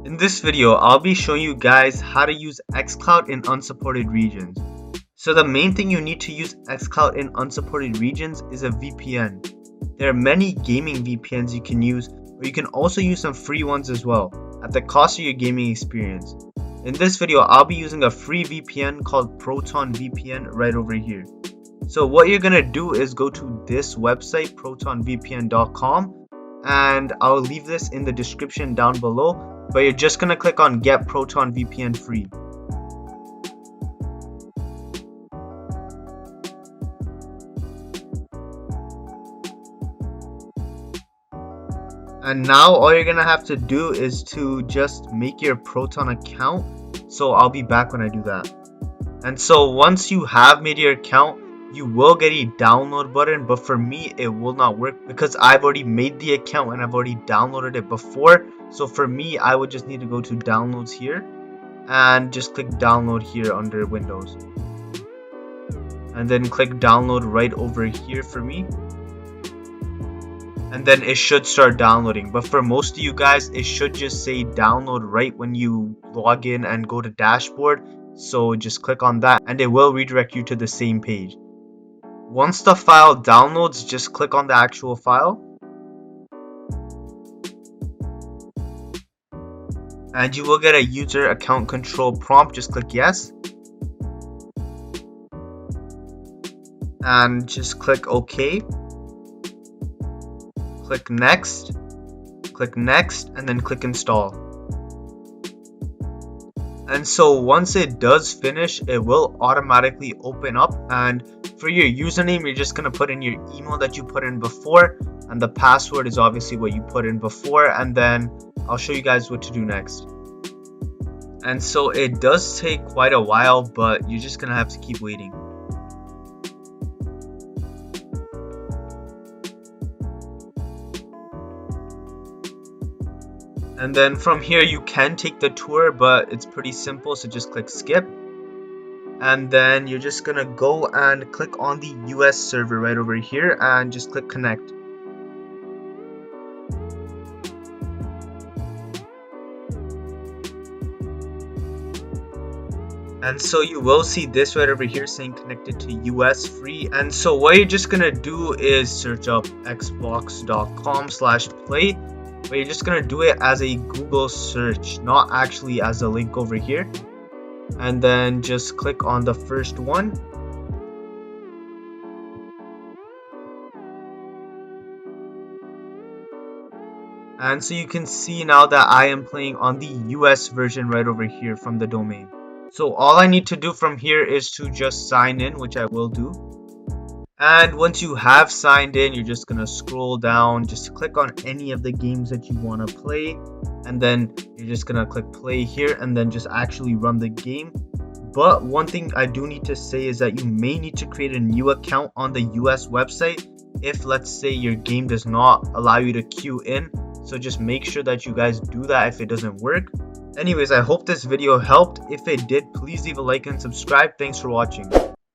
In this video, I'll be showing you guys how to use Xcloud in unsupported regions. So the main thing you need to use Xcloud in unsupported regions is a VPN. There are many gaming VPNs you can use, or you can also use some free ones as well, at the cost of your gaming experience. In this video, I'll be using a free VPN called Proton VPN right over here. So what you're gonna do is go to this website, protonvpn.com, and I'll leave this in the description down below. But you're just gonna click on Get Proton VPN Free. And now all you're gonna have to do is to just make your Proton account. So I'll be back when I do that. And so once you have made your account, you will get a download button, but for me it will not work because I've already made the account and I've already downloaded it before. So for me, I would just need to go to downloads here and just click download here under Windows, and then click download right over here for me, and then it should start downloading. But for most of you guys, it should just say download right when you log in and go to dashboard. So just click on that and it will redirect you to the same page. Once the file downloads, just click on the actual file. And you will get a user account control prompt. Just click yes. And just click OK. Click next, and then click install. And so once it does finish, it will automatically open up, and for your username, you're just gonna put in your email that you put in before, and the password is obviously what you put in before, and then I'll show you guys what to do next. And so it does take quite a while, but you're just gonna have to keep waiting. And then from here you can take the tour, but it's pretty simple, so just click skip. And then you're just gonna go and click on the US server right over here and just click connect. And so you will see this right over here saying connected to US free. And so what you're just gonna do is search up xbox.com/play. But you're just gonna do it as a Google search, not actually as a link over here. And then just click on the first one. And so you can see now that I am playing on the US version right over here from the domain. So all I need to do from here is to just sign in, which I will do. And once you have signed in, you're just gonna scroll down, just click on any of the games that you want to play, and then you're just gonna click play here and then just actually run the game. But one thing I do need to say is that you may need to create a new account on the US website if, let's say, your game does not allow you to queue in. So just make sure that you guys do that if it doesn't work. Anyways, I hope this video helped. If it did, please leave a like and subscribe. Thanks for watching.